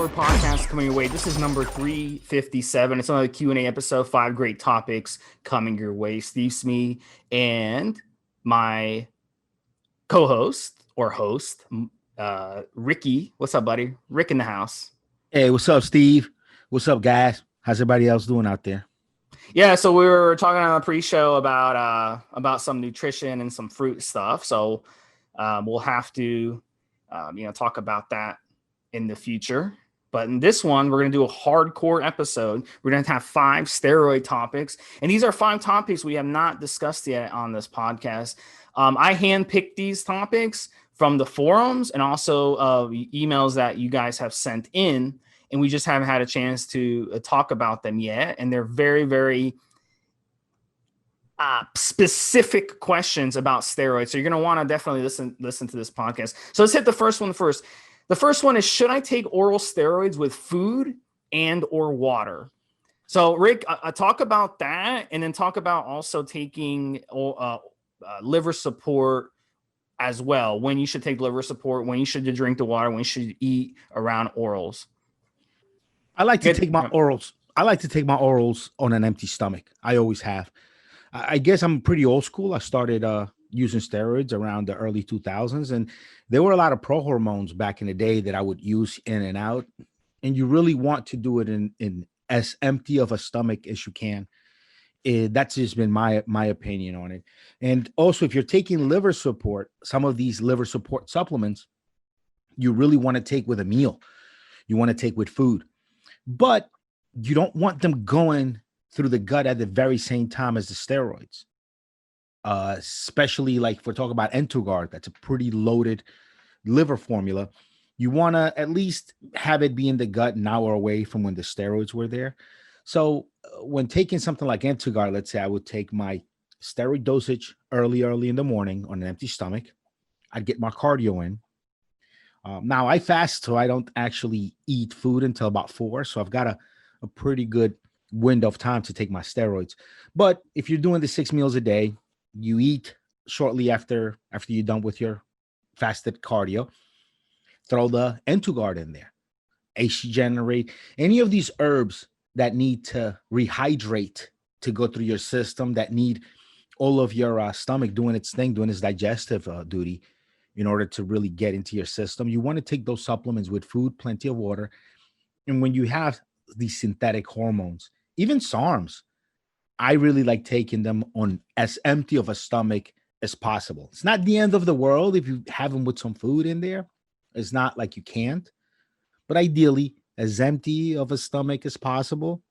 hour podcast coming your way. This is number 357. It's another Q&A episode. 5 great topics coming your way. Stevesmi and my co-host or host, Ricky. What's up, buddy? Rick in the house. Hey, what's up, Steve? What's up, guys? How's everybody else doing out there? Yeah, so we were talking on a pre-show about some nutrition and some fruit stuff. So we'll have to talk about that in the future. But in this one, we're going to do a hardcore episode. We're going to have 5 steroid topics. And these are 5 topics we have not discussed yet on this podcast. I handpicked these topics from the forums and also emails that you guys have sent in. And we just haven't had a chance to talk about them yet. And they're very, very specific questions about steroids. So you're going to want to definitely listen to this podcast. So let's hit the first one first. The first one is, should I take oral steroids with food and or water? So Rick, talk about that, and then talk about also taking liver support as well. When you should take liver support, when you should drink the water, when you should eat around orals. I like to take my orals. I like to take my orals on an empty stomach. I always have. I guess I'm pretty old school. I started using steroids around the early 2000s, and there were a lot of pro-hormones back in the day that I would use in and out, and you really want to do it in as empty of a stomach as you can. That's just been my opinion on it. And also, if you're taking liver support, some of these liver support supplements you really want to take with a meal. You want to take with food, but you don't want them going through the gut at the very same time as the steroids. Especially like if we're talking about Entogard, that's a pretty loaded liver formula. You want to at least have it be in the gut an hour away from when the steroids were there. So when taking something like Entogard, let's say I would take my steroid dosage early in the morning on an empty stomach. I'd get my cardio in. Now I fast, so I don't actually eat food until about 4. So I've got a pretty good window of time to take my steroids. But if you're doing the 6 meals a day, you eat shortly after you're done with your fasted cardio, throw the Entogard in there. AC generate any of these herbs that need to rehydrate to go through your system, that need all of your stomach doing its thing, doing its digestive duty in order to really get into your system. You want to take those supplements with food, plenty of water. And when you have these synthetic hormones, even SARMs, I really like taking them on as empty of a stomach as possible. It's not the end of the world if you have them with some food in there. It's not like you can't, but ideally as empty of a stomach as possible.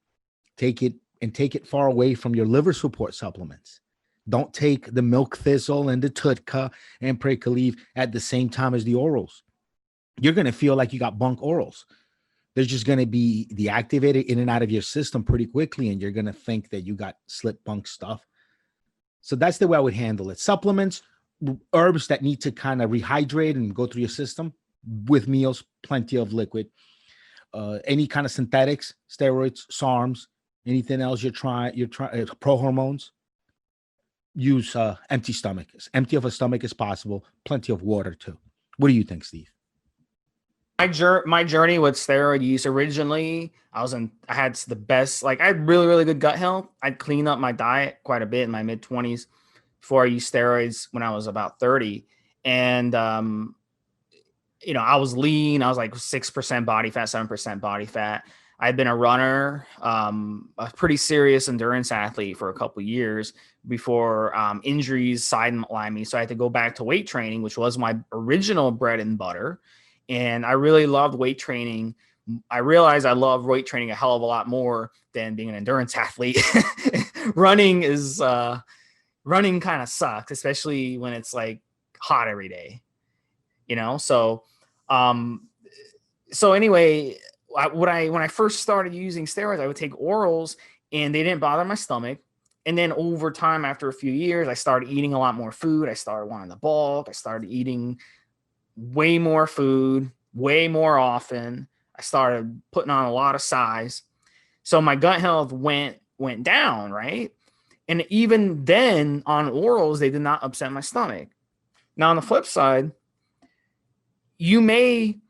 Take it far away from your liver support supplements. Don't take the milk thistle and the tutka and Pralicaleave at the same time as the orals. You're going to feel like you got bunk orals. They're just going to be deactivated in and out of your system pretty quickly, and you're going to think that you got slip bunk stuff. So that's the way I would handle it. Supplements, herbs that need to kind of rehydrate and go through your system with meals, plenty of liquid. Any kind of synthetics, steroids, SARMs, anything else you're trying pro-hormones, use empty stomach, as empty of a stomach as possible, plenty of water too. What do you think, Steve? My journey with steroid use, originally, I had the best, I had really, really good gut health. I'd clean up my diet quite a bit in my mid-20s before I used steroids when I was about 30. And, I was lean. I was like 6% body fat, 7% body fat. I'd been a runner, a pretty serious endurance athlete for a couple of years before injuries sidelined me. So I had to go back to weight training, which was my original bread and butter. And I really loved weight training. I realized I love weight training a hell of a lot more than being an endurance athlete. Running kind of sucks, especially when it's like hot every day, So anyway, when I first started using steroids, I would take orals and they didn't bother my stomach. And then over time, after a few years, I started eating a lot more food. I started wanting to bulk. I started eating way more food, way more often. I started putting on a lot of size. So my gut health went down, right? And even then on orals, they did not upset my stomach. Now on the flip side, you may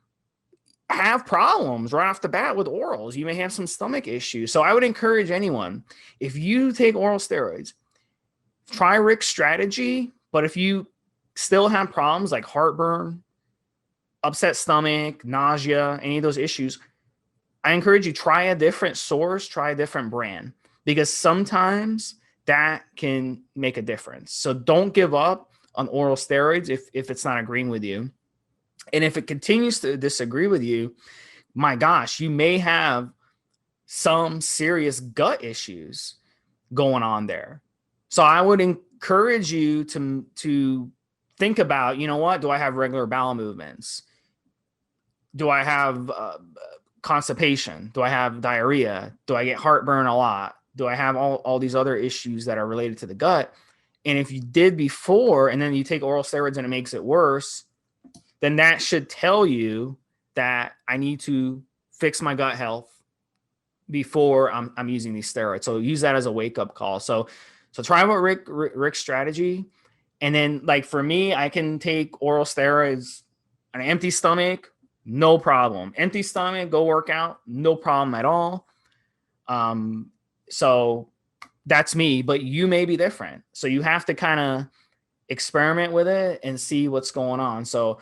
have problems right off the bat with orals. You may have some stomach issues. So I would encourage anyone, if you take oral steroids, try Rick's strategy. But if you still have problems like heartburn, upset stomach, nausea, any of those issues, I encourage you, try a different source, try a different brand, because sometimes that can make a difference. So don't give up on oral steroids if it's not agreeing with you. And if it continues to disagree with you, my gosh, you may have some serious gut issues going on there. So I would encourage you to think about, you know what, do I have regular bowel movements? Do I have constipation? Do I have diarrhea? Do I get heartburn a lot? Do I have all these other issues that are related to the gut? And if you did before and then you take oral steroids and it makes it worse, then that should tell you that I need to fix my gut health before I'm using these steroids. So use that as a wake-up call. So try what Rick's strategy. And then, like, for me, I can take oral steroids on an empty stomach, no problem. Empty stomach, go work out, no problem at all. So that's me, but you may be different. So you have to kind of experiment with it and see what's going on. So,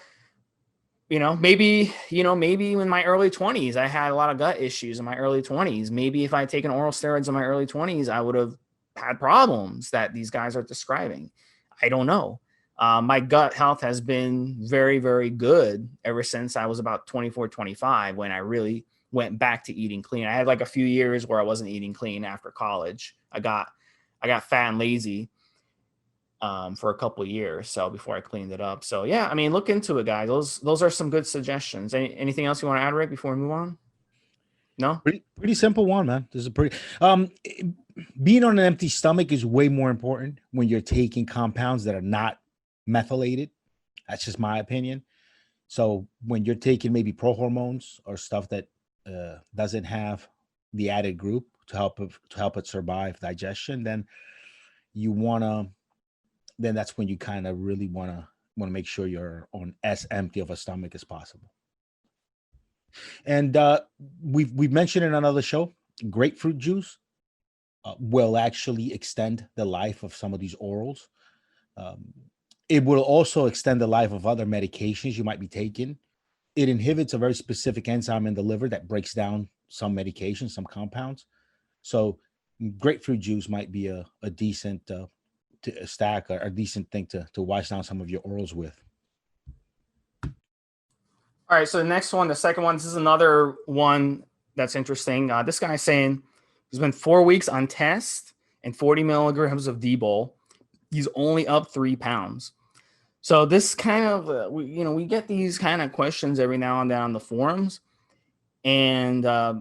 maybe in my early 20s, I had a lot of gut issues in my early 20s. Maybe if I had taken oral steroids in my early 20s, I would have had problems that these guys are describing. I don't know. My gut health has been very, very good ever since I was about 24, 25, when I really went back to eating clean. I had like a few years where I wasn't eating clean after college. I got fat and lazy for a couple of years, so before I cleaned it up. So yeah, I mean, look into it, guys. Those are some good suggestions. Anything else you want to add, Rick, before we move on? No? Pretty simple one, man. This is pretty being on an empty stomach is way more important when you're taking compounds that are not methylated. That's just my opinion. So when you're taking maybe prohormones or stuff that doesn't have the added group to help it survive digestion, then that's when you kind of really want to make sure you're on as empty of a stomach as possible. And we've mentioned in another show, grapefruit juice will actually extend the life of some of these orals. It will also extend the life of other medications you might be taking. It inhibits a very specific enzyme in the liver that breaks down some medications, some compounds. So grapefruit juice might be a decent stack or a decent thing to wash down some of your orals with. All right, so the next one, the second one, this is another one that's interesting. This guy's saying he's been 4 weeks on test and 40 milligrams of Dbol. He's only up 3 pounds. So this kind of, we get these kind of questions every now and then on the forums. And I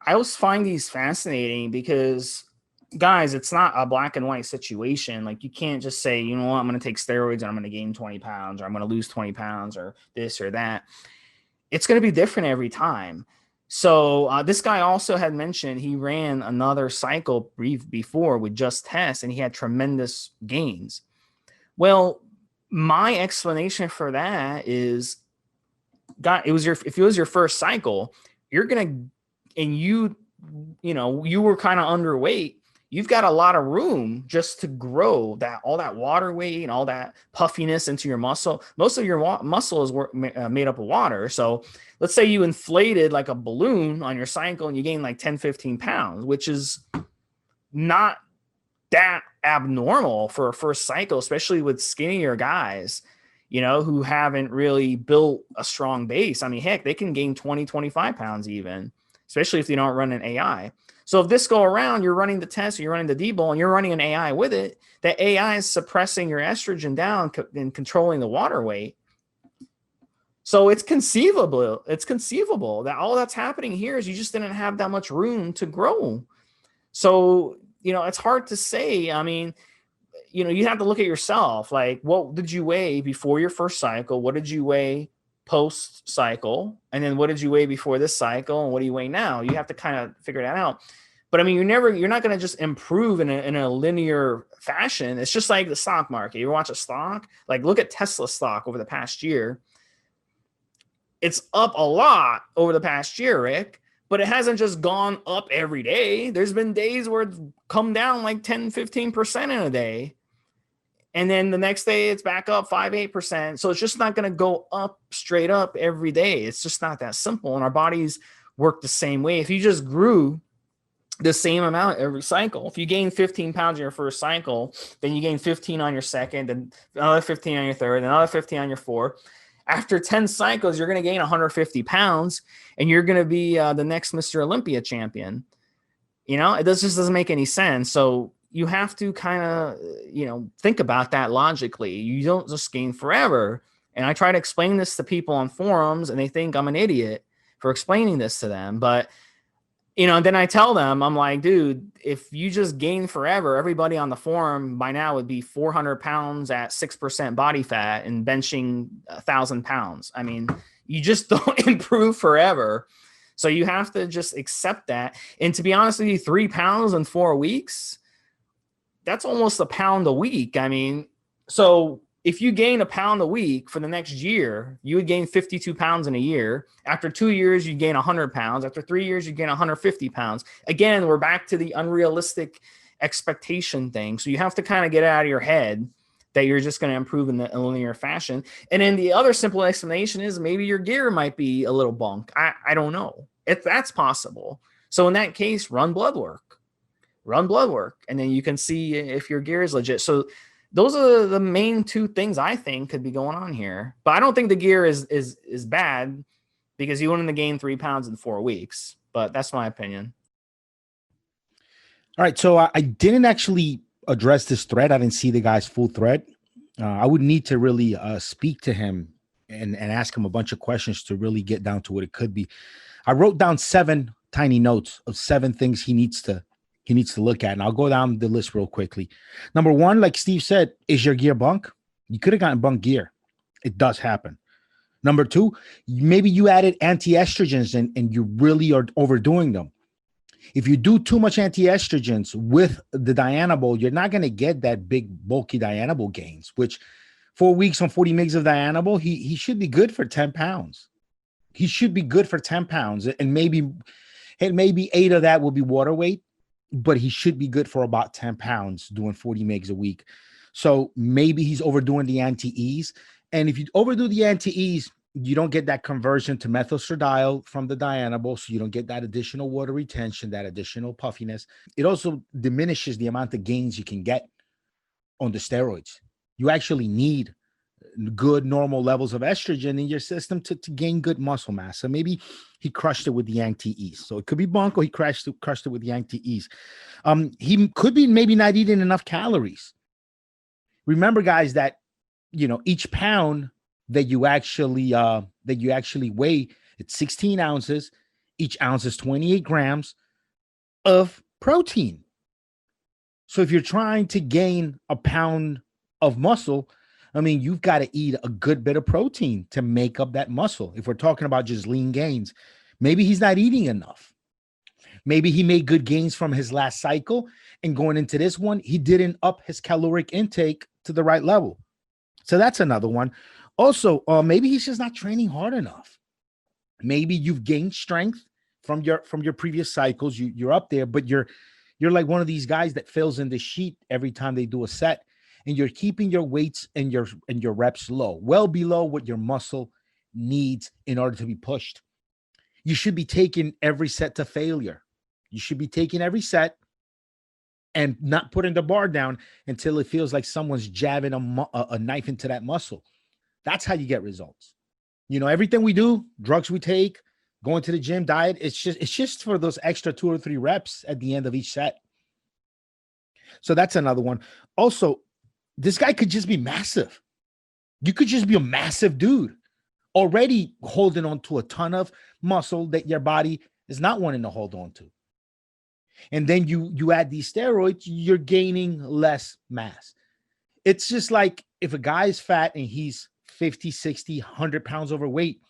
always find these fascinating because, guys, it's not a black and white situation. Like, you can't just say, you know what, I'm going to take steroids and I'm going to gain 20 pounds or I'm going to lose 20 pounds or this or that. It's going to be different every time. So this guy also had mentioned he ran another cycle before with just tests and he had tremendous gains. Well, my explanation for that is, if it was your first cycle, you're going to, and you were kind of underweight, you've got a lot of room just to grow all that water weight and all that puffiness into your muscle. Most of your muscle is made up of water. So let's say you inflated like a balloon on your cycle and you gain like 10, 15 pounds, which is not that abnormal for a first cycle, especially with skinnier guys, who haven't really built a strong base. I mean, heck, they can gain 20, 25 pounds even, especially if they don't run an AI. So if this go around, you're running the test, you're running the Dbol, and you're running an AI with it, that AI is suppressing your estrogen down and controlling the water weight. So it's conceivable that all that's happening here is you just didn't have that much room to grow. So, it's hard to say. I mean, you have to look at yourself. Like, what did you weigh before your first cycle? What did you weigh post cycle? And then what did you weigh before this cycle? And what do you weigh now? You have to kind of figure that out. But I mean, you're not going to just improve in a linear fashion. It's just like the stock market. You ever watch a stock? Like, look at Tesla stock over the past year. It's up a lot over the past year, Rick, but it hasn't just gone up every day. There's been days where it's come down like 10, 15% in a day. And then the next day it's back up 5, 8%. So it's just not going to go up straight up every day. It's just not that simple. And our bodies work the same way. If you just grew the same amount every cycle, if you gain 15 pounds in your first cycle, then you gain 15 on your second, and another 15 on your third, and another 15 on your fourth. After 10 cycles, you're going to gain 150 pounds and you're going to be the next Mr. Olympia champion. It just doesn't make any sense. So you have to kind of, think about that logically. You don't just gain forever. And I try to explain this to people on forums and they think I'm an idiot for explaining this to them. But, then I tell them, I'm like, dude, if you just gain forever, everybody on the forum by now would be 400 pounds at 6% body fat and benching 1,000 pounds. I mean, you just don't improve forever. So you have to just accept that. And to be honest with you, 3 pounds in 4 weeks, that's almost a pound a week. I mean, so if you gain a pound a week for the next year, you would gain 52 pounds in a year. After 2 years, you gain 100 pounds. After 3 years, you gain 150 pounds. Again, we're back to the unrealistic expectation thing. So you have to kind of get out of your head that you're just going to improve in a linear fashion. And then the other simple explanation is maybe your gear might be a little bunk. I don't know if that's possible. So in that case, run blood work, and then you can see if your gear is legit. So those are the main two things I think could be going on here. But I don't think the gear is bad because you wouldn't have gained 3 pounds in 4 weeks. But that's my opinion. All right. So I didn't actually address this thread. I didn't see the guy's full thread. I would need to really speak to him and ask him a bunch of questions to really get down to what it could be. I wrote down 7 tiny notes of 7 things he needs to look at. And I'll go down the list real quickly. Number 1, like Steve said, is your gear bunk? You could have gotten bunk gear. It does happen. Number 2, maybe you added anti-estrogens and you really are overdoing them. If you do too much anti-estrogens with the dianabol, you're not going to get that big bulky dianabol gains, which 4 weeks on 40 mgs of dianabol, he should be good for 10 pounds. He should be good for 10 pounds. And maybe 8 of that will be water weight, but he should be good for about 10 pounds doing 40 mgs a week. So maybe he's overdoing the anti-E's. And if you overdo the anti-E's, you don't get that conversion to methylestradiol from the dianabol, so you don't get that additional water retention, that additional puffiness. It also diminishes the amount of gains you can get on the steroids. You actually need good normal levels of estrogen in your system to gain good muscle mass. So maybe he crushed it with the anti-E's. So it could be bunk or he crushed it with the anti-E's. He could be maybe not eating enough calories. Remember, guys, that each pound that you actually weigh, it's 16 ounces. Each ounce is 28 grams of protein. So if you're trying to gain a pound of muscle, I mean, you've got to eat a good bit of protein to make up that muscle. If we're talking about just lean gains, maybe he's not eating enough. Maybe he made good gains from his last cycle, and going into this one, he didn't up his caloric intake to the right level. So that's another one. Also, maybe he's just not training hard enough. Maybe you've gained strength from your previous cycles. You're up there, but you're like one of these guys that fills in the sheet every time they do a set, and you're keeping your weights and your reps low, well below what your muscle needs in order to be pushed. You should be taking every set to failure. You should be taking every set and not putting the bar down until it feels like someone's jabbing a knife into that muscle. That's how you get results. Everything we do, drugs we take, going to the gym, diet, it's just for those extra 2 or 3 reps at the end of each set. So that's another one. Also, this guy could just be massive. You could just be a massive dude already holding on to a ton of muscle that your body is not wanting to hold on to. And then you add these steroids, you're gaining less mass. It's just like if a guy is fat and he's 50, 60, 100 pounds overweight,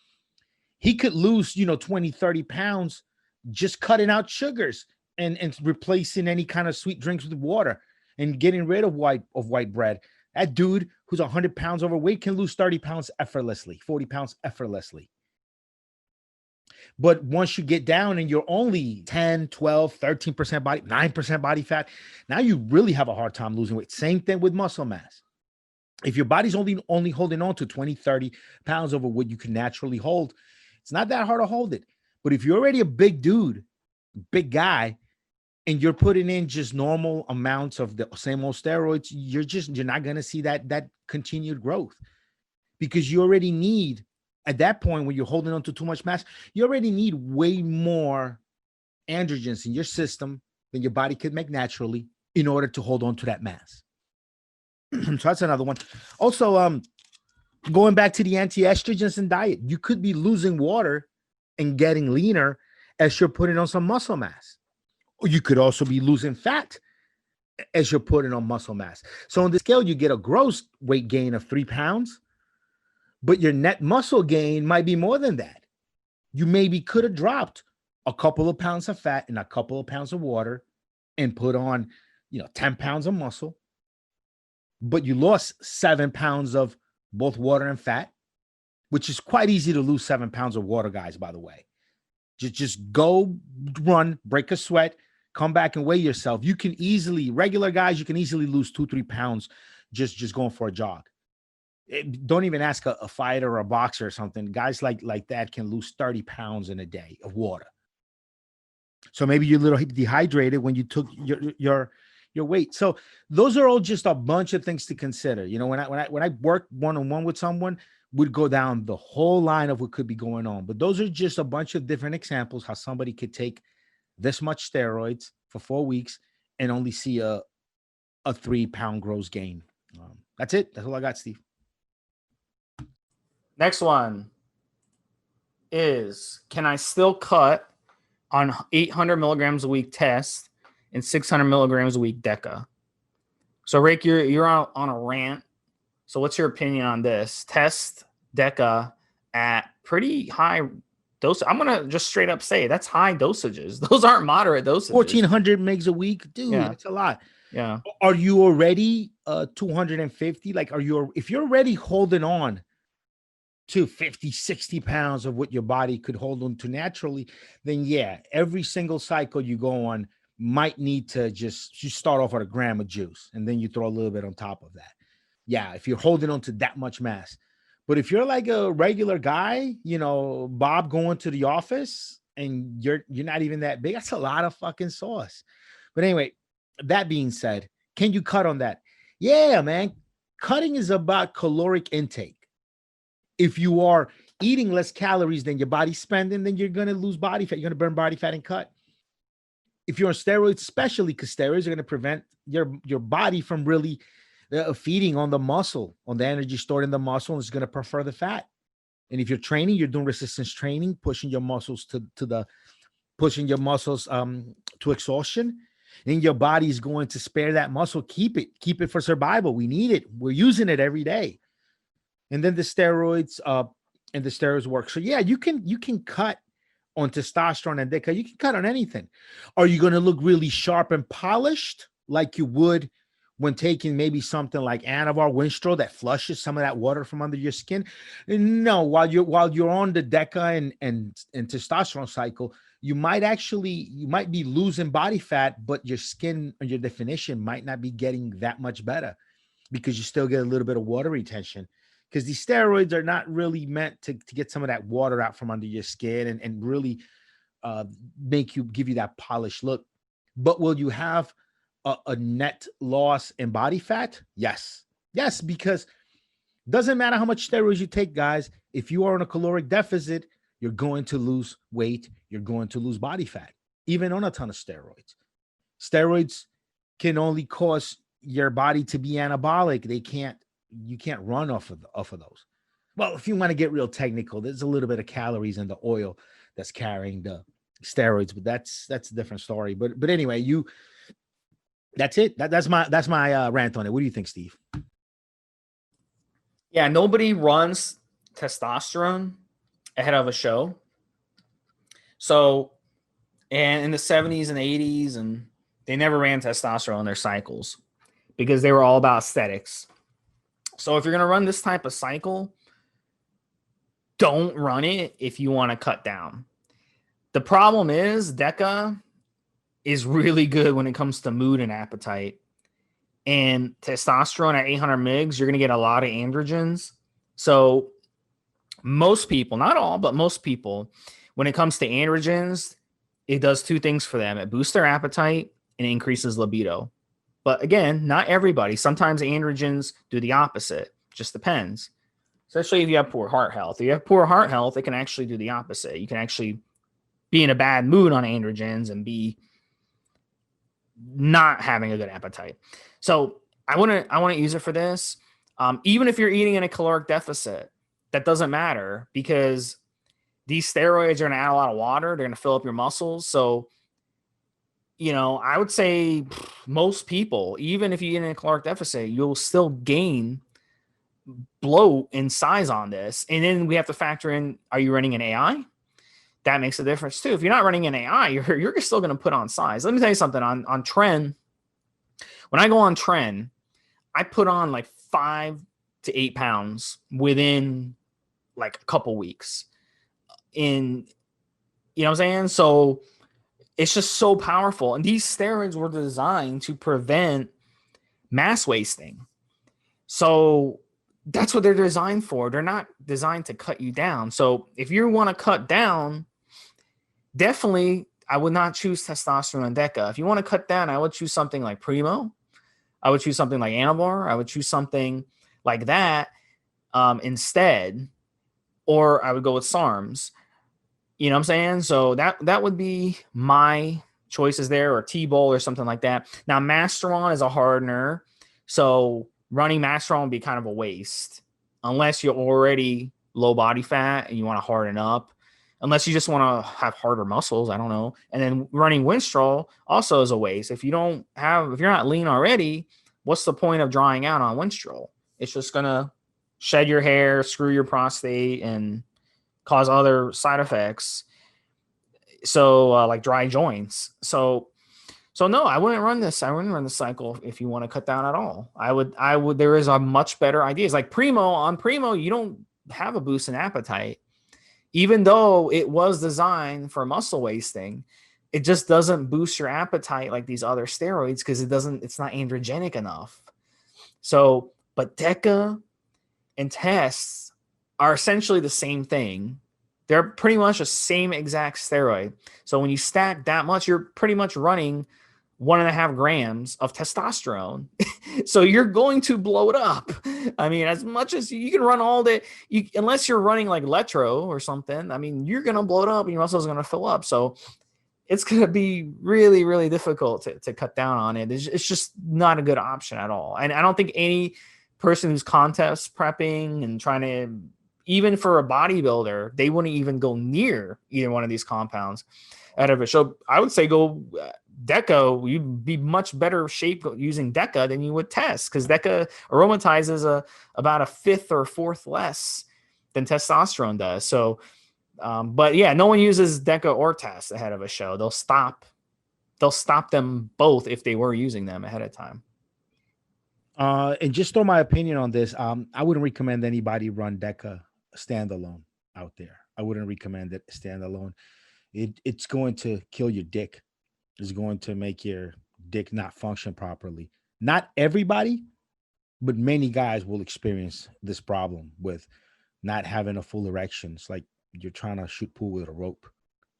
he could lose, 20, 30 pounds just cutting out sugars and replacing any kind of sweet drinks with water and getting rid of white bread. That dude who's 100 pounds overweight can lose 30 pounds effortlessly, 40 pounds effortlessly. But once you get down and you're only 10, 12, 13% body, 9% body fat, now you really have a hard time losing weight. Same thing with muscle mass. If your body's only holding on to 20, 30 pounds over what you can naturally hold, it's not that hard to hold it. But if you're already a big dude, big guy, and you're putting in just normal amounts of the same old steroids, you're not going to see that continued growth, because you already need, at that point when you're holding on to too much mass, you already need way more androgens in your system than your body could make naturally in order to hold on to that mass. So that's another one. Also, going back to the anti-estrogens and diet, you could be losing water and getting leaner as you're putting on some muscle mass. Or you could also be losing fat as you're putting on muscle mass. So on the scale, you get a gross weight gain of 3 pounds, but your net muscle gain might be more than that. You maybe could have dropped a couple of pounds of fat and a couple of pounds of water and put on, 10 pounds of muscle, but you lost 7 pounds of both water and fat, which is quite easy to lose 7 pounds of water, guys, by the way. Just go run, break a sweat, come back and weigh yourself. You can easily, regular guys, you can easily lose 2-3 pounds just going for a jog. Don't even ask a fighter or a boxer or something. Guys like that can lose 30 pounds in a day of water. So maybe you're a little dehydrated when you took your weight. So those are all just a bunch of things to consider. When I work one-on-one with someone, we'd go down the whole line of what could be going on. But those are just a bunch of different examples how somebody could take this much steroids for 4 weeks and only see a 3-pound gross gain. That's it. That's all I got, Steve. Next one is, can I still cut on 800 milligrams a week test and 600 milligrams a week Deca? So Rick, you're on a rant. So what's your opinion on this? Test Deca at pretty high dose. I'm going to just straight up say that's high dosages. Those aren't moderate dosages. 1,400 megs a week. Dude, Yeah. That's a lot. Yeah. Are you already 250? Like, if you're already holding on to 50, 60 pounds of what your body could hold on to naturally, then yeah, every single cycle you go on might need to you start off with a gram of juice and then you throw a little bit on top of that. Yeah, if you're holding on to that much mass. But if you're like a regular guy, Bob going to the office and you're not even that big, that's a lot of fucking sauce. But anyway, that being said, can you cut on that? Yeah, man. Cutting is about caloric intake. If you are eating less calories than your body's spending, then you're going to lose body fat. You're going to burn body fat and cut. If you're on steroids, especially because steroids are going to prevent your body from really feeding on the muscle, on the energy stored in the muscle, and it's going to prefer the fat. And if you're training, you're doing resistance training, pushing your muscles to exhaustion, and your body is going to spare that muscle. Keep it for survival. We need it. We're using it every day. And then the steroids work. So yeah, you can cut on testosterone and Deca. You can cut on anything. Are you going to look really sharp and polished like you would when taking maybe something like Anavar, Winstrol that flushes some of that water from under your skin? No. While you're on the Deca and testosterone cycle, you might be losing body fat, but your skin and your definition might not be getting that much better because you still get a little bit of water retention. Because these steroids are not really meant to get some of that water out from under your skin and really give you that polished look. But will you have a net loss in body fat? Yes, because it doesn't matter how much steroids you take, guys. If you are on a caloric deficit, you're going to lose weight. You're going to lose body fat, even on a ton of steroids. Steroids can only cause your body to be anabolic. You can't run off of those. Well, if you want to get real technical, there's a little bit of calories in the oil that's carrying the steroids, but that's a different story. But anyway, that's it. That's my rant on it. What do you think, Steve? Yeah, nobody runs testosterone ahead of a show. So, and in the 70s and 80s, and they never ran testosterone in their cycles because they were all about aesthetics. So if you're going to run this type of cycle, don't run it if you want to cut down. The problem is Deca is really good when it comes to mood and appetite. And testosterone at 800 mgs, you're going to get a lot of androgens. So most people, not all, but most people, when it comes to androgens, it does two things for them. It boosts their appetite and increases libido. But again, not everybody. Sometimes androgens do the opposite. Just depends. Especially if you have poor heart health. If you have poor heart health, it can actually do the opposite. You can actually be in a bad mood on androgens and be not having a good appetite. So I want to use it for this. Even if you're eating in a caloric deficit, that doesn't matter because these steroids are going to add a lot of water. They're going to fill up your muscles. So, I would say most people, even if you eat in a caloric deficit, you'll still gain bloat and size on this. And then we have to factor in, are you running an AI? That makes a difference too. If you're not running an AI, you're still going to put on size. Let me tell you something on Tren. When I go on Tren, I put on like 5 to 8 pounds within like a couple weeks. You know what I'm saying? So it's just so powerful. And these steroids were designed to prevent mass wasting. So that's what they're designed for. They're not designed to cut you down. So if you want to cut down, definitely I would not choose testosterone and Deca. If you want to cut down, I would choose something like Primo. I would choose something like Dianabol. I would choose something like that instead. Or I would go with SARMs. You know what I'm saying? So that would be my choices there, or Tbol or something like that. Now, Masteron is a hardener. So running Masteron would be kind of a waste unless you're already low body fat and you want to harden up. Unless you just want to have harder muscles, I don't know. And then running Winstrol also is a waste. If you're not lean already, what's the point of drying out on Winstrol? It's just gonna shed your hair, screw your prostate, and cause other side effects. So like dry joints. So no, I wouldn't run this. I wouldn't run the cycle if you want to cut down at all. I would. There is a much better idea. It's like on Primo, you don't have a boost in appetite. Even though it was designed for muscle wasting, it just doesn't boost your appetite like these other steroids because it's not androgenic enough. So, but Deca and Tests are essentially the same thing. They're pretty much the same exact steroid. So when you stack that much, you're pretty much running 1.5 grams of testosterone. So you're going to blow it up. I mean, as much as you can run all day, unless you're running like Letro or something, I mean, you're going to blow it up and your muscles are going to fill up. So it's going to be really, really difficult to cut down on it. It's just not a good option at all. And I don't think any person who's contest prepping and trying to, even for a bodybuilder, they wouldn't even go near either one of these compounds out of it. So I would say go Deca. You'd be much better shape using Deca than you would Test, because Deca aromatizes about a fifth or fourth less than testosterone does. So, but yeah, no one uses Deca or Test ahead of a show. They'll stop them both if they were using them ahead of time. And just throw my opinion on this. I wouldn't recommend anybody run Deca standalone out there. I wouldn't recommend it standalone. It's going to kill your dick. It's going to make your dick not function properly. Not everybody, but many guys will experience this problem with not having a full erection. It's like you're trying to shoot pool with a rope.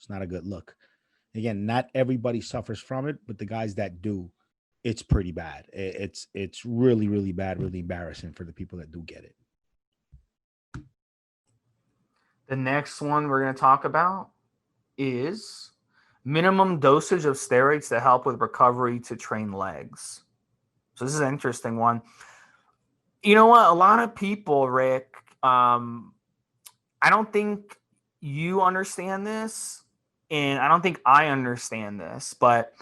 It's not a good look. Again, not everybody suffers from it, but the guys that do, it's pretty bad. It's really, really bad, really embarrassing for the people that do get it. The next one we're going to talk about is minimum dosage of steroids to help with recovery to train legs. So this is an interesting one. You know what? A lot of people, Rick, I don't think you understand this, and I don't think I understand this, but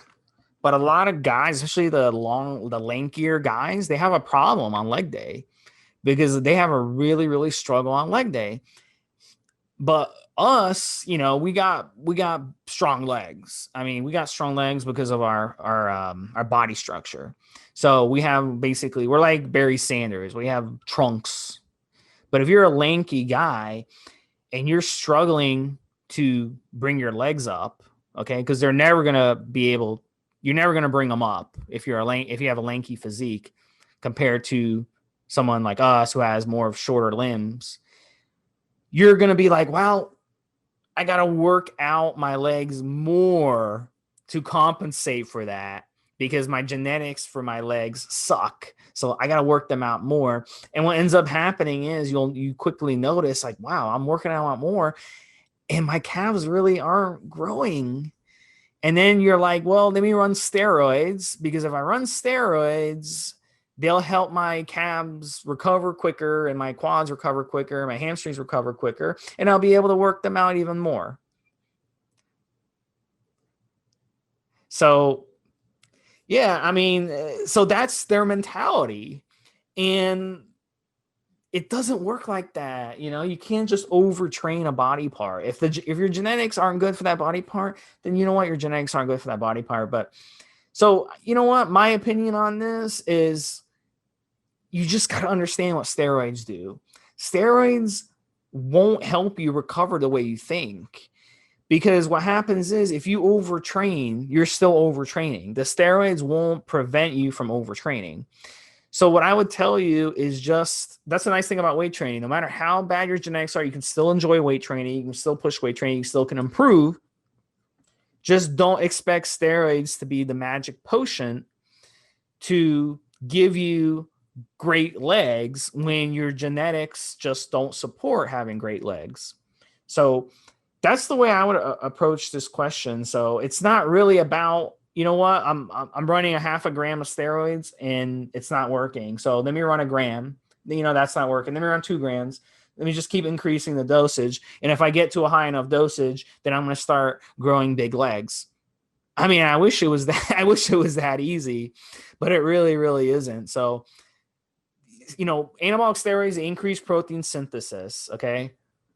a lot of guys, especially the lankier guys, they have a problem on leg day because they have a really, really struggle on leg day. But us, we got strong legs. I mean, we got strong legs because of our body structure. So we're like Barry Sanders. We have trunks. But if you're a lanky guy and you're struggling to bring your legs up, okay? Because they're never gonna be able. You're never gonna bring them up if if you have a lanky physique compared to someone like us who has more of shorter limbs. You're gonna be like, well, I gotta work out my legs more to compensate for that because my genetics for my legs suck. So I gotta work them out more. And what ends up happening is you quickly notice, like, wow, I'm working out a lot more, and my calves really aren't growing. And then you're like, well, let me run steroids, because if I run steroids, they'll help my calves recover quicker and my quads recover quicker, my hamstrings recover quicker, and I'll be able to work them out even more. So, yeah, I mean, so that's their mentality. And it doesn't work like that. You can't just overtrain a body part. If your genetics aren't good for that body part, then you know what, your genetics aren't good for that body part. But so, you know what, my opinion on this is you just got to understand what steroids do. Steroids won't help you recover the way you think, because what happens is if you overtrain, you're still overtraining. The steroids won't prevent you from overtraining. So what I would tell you is just, that's the nice thing about weight training. No matter how bad your genetics are, you can still enjoy weight training. You can still push weight training. You still can improve. Just don't expect steroids to be the magic potion to give you great legs when your genetics just don't support having great legs. So that's the way I would approach this question. So it's not really about, you know what, I'm running a half a gram of steroids and it's not working, so let me run a gram. That's not working. Let me run 2 grams. Let me just keep increasing the dosage. And if I get to a high enough dosage, then I'm going to start growing big legs. I mean, I wish it was that. I wish it was that easy, but it really, really isn't. So, anabolic steroids increase protein synthesis. Okay,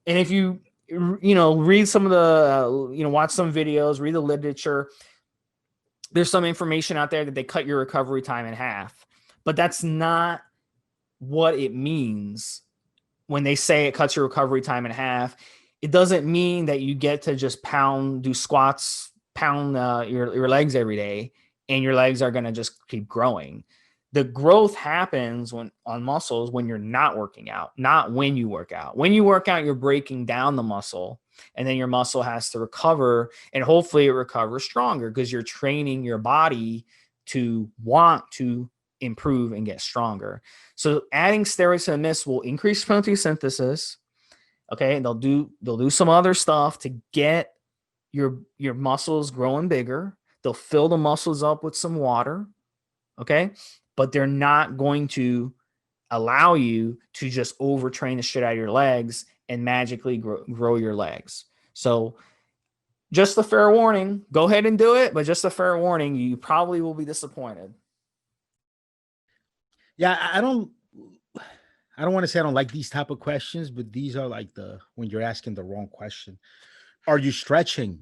and if you read some of the watch some videos, read the literature, there's some information out there that they cut your recovery time in half, but that's not what it means when they say it cuts your recovery time in half. It doesn't mean that you get to just do squats, pound your legs every day, and your legs are going to just keep growing. The growth happens on muscles when you're not working out, not when you work out. When you work out, you're breaking down the muscle, and then your muscle has to recover, and hopefully it recovers stronger because you're training your body to want to improve and get stronger. So adding steroids to the mix will increase protein synthesis. Okay, they'll do some other stuff to get your muscles growing bigger. They'll fill the muscles up with some water. Okay, but they're not going to allow you to just overtrain the shit out of your legs and magically grow your legs. So just a fair warning, go ahead and do it, but just a fair warning, you probably will be disappointed. Yeah, I don't want to say I don't like these type of questions, but these are like when you're asking the wrong question. Are you stretching?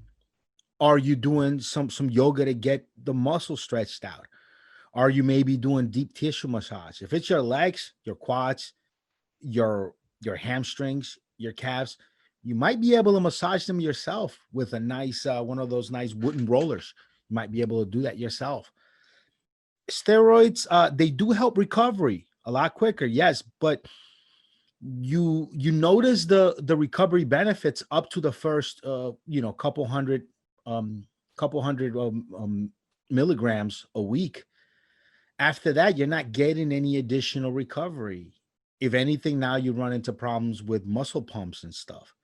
Are you doing some yoga to get the muscle stretched out? Are you maybe doing deep tissue massage? If it's your legs, your quads, your hamstrings, your calves, you might be able to massage them yourself with a nice one of those nice wooden rollers. You might be able to do that yourself. Steroids, they do help recovery a lot quicker, yes, but you notice the recovery benefits up to the first couple hundred milligrams a week. After that, you're not getting any additional recovery. If anything, now you run into problems with muscle pumps and stuff.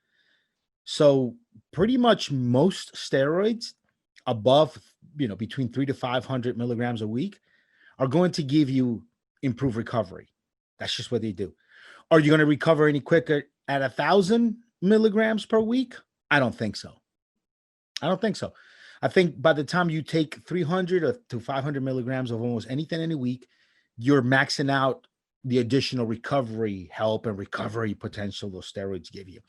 So pretty much most steroids above, between 3 to 500 milligrams a week are going to give you improved recovery. That's just what they do. Are you going to recover any quicker at 1,000 milligrams per week? I don't think so. I think by the time you take 300 to 500 milligrams of almost anything in a week, you're maxing out the additional recovery help and recovery potential those steroids give you.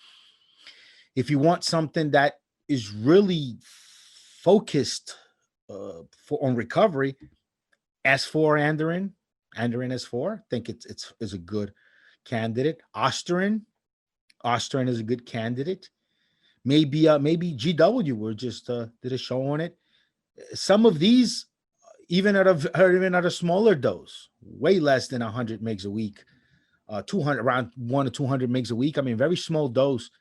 If you want something that is really focused on recovery, S4 Andarin S4, I think it's a good candidate. Osterin is a good candidate. Maybe GW were just did a show on it. Some of these even at a smaller dose, way less than 100 megs a week, 200 around 1 to 200 megs a week. I mean, very small dose,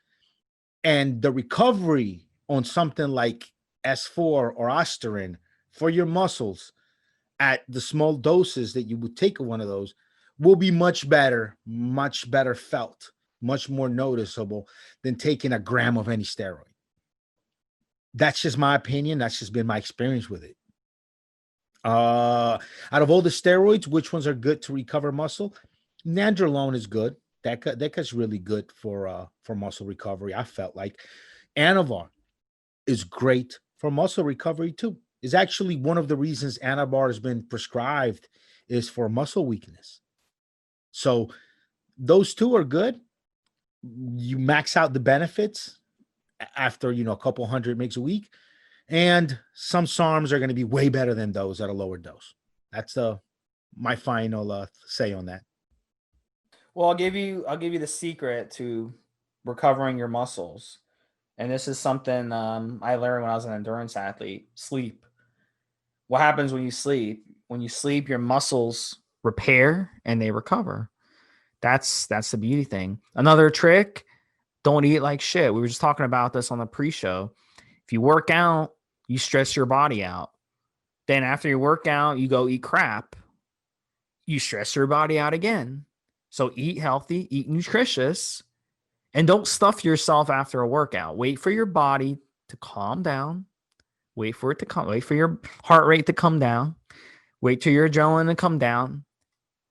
and the recovery on something like S4 or Osterin for your muscles at the small doses that you would take of one of those will be much better felt, much more noticeable than taking a gram of any steroid. That's just my opinion. That's just been my experience with it. Out of all the steroids, which ones are good to recover muscle? Nandrolone is good. Deca's really good for muscle recovery. I felt like Anavar is great for muscle recovery too. Is actually one of the reasons Anavar has been prescribed is for muscle weakness. So those two are good. You max out the benefits after a couple hundred mgs a week, and some SARMs are going to be way better than those at a lower dose. That's my final say on that. Well, I'll give you the secret to recovering your muscles. And this is something I learned when I was an endurance athlete. Sleep. What happens when you sleep? When you sleep, your muscles repair and they recover. That's the beauty thing. Another trick, don't eat like shit. We were just talking about this on the pre-show. If you work out, you stress your body out. Then after you work out, you go eat crap. You stress your body out again. So eat healthy, eat nutritious, and don't stuff yourself after a workout. Wait for your body to calm down. Wait for your heart rate to come down. Wait till your adrenaline to come down.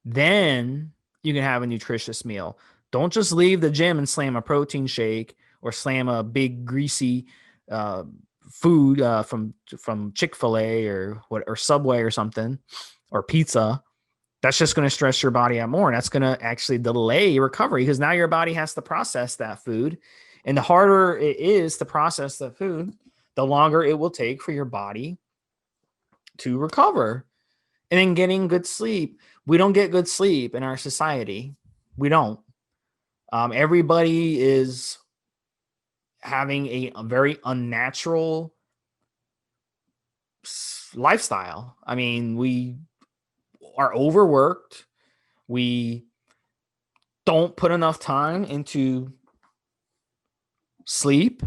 Then you can have a nutritious meal. Don't just leave the gym and slam a protein shake or slam a big greasy food from Chick-fil-A or Subway or something, or pizza. That's just going to stress your body out more. And that's going to actually delay recovery because now your body has to process that food. And the harder it is to process the food, the longer it will take for your body to recover. And then getting good sleep. We don't get good sleep in our society. We don't. Everybody is having a very unnatural lifestyle. I mean, we are overworked. We don't put enough time into sleep.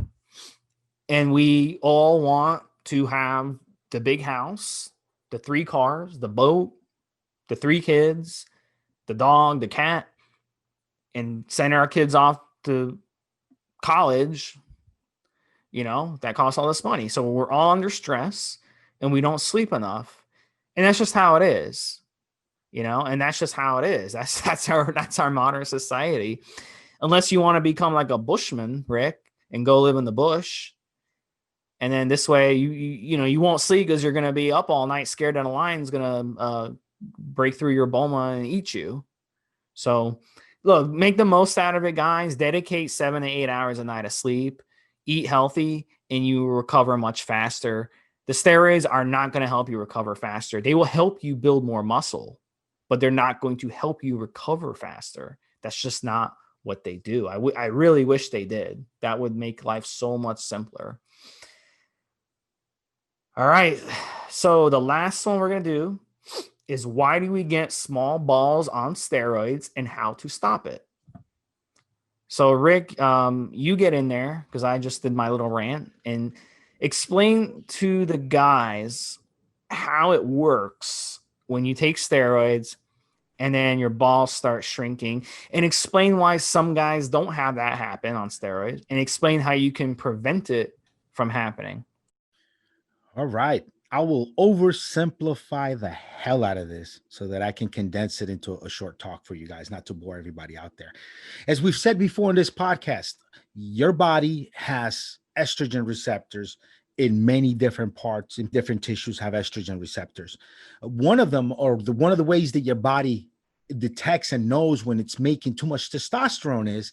And we all want to have the big house, the 3 cars, the boat, the 3 kids, the dog, the cat, and send our kids off to college. That costs all this money. So we're all under stress and we don't sleep enough. And that's just how it is. And that's just how it is. That's our modern society. Unless you want to become like a bushman, Rick, and go live in the bush. And then this way you won't sleep because you're going to be up all night scared that a lion's going to break through your boma and eat you. So look, make the most out of it, guys. Dedicate 7 to 8 hours a night of sleep. Eat healthy and you will recover much faster. The steroids are not going to help you recover faster. They will help you build more muscle, but they're not going to help you recover faster. That's just not what they do. I really wish they did. That would make life so much simpler. All right. So the last one we're going to do is why do we get small balls on steroids and how to stop it? So Rick, you get in there because I just did my little rant and explain to the guys how it works when you take steroids and then your balls start shrinking, and explain why some guys don't have that happen on steroids, and explain how you can prevent it from happening. All right. I will oversimplify the hell out of this so that I can condense it into a short talk for you guys, not to bore everybody out there. As we've said before in this podcast, your body has estrogen receptors in many different parts, in different tissues have estrogen receptors. One of them, or one of the ways that your body detects and knows when it's making too much testosterone is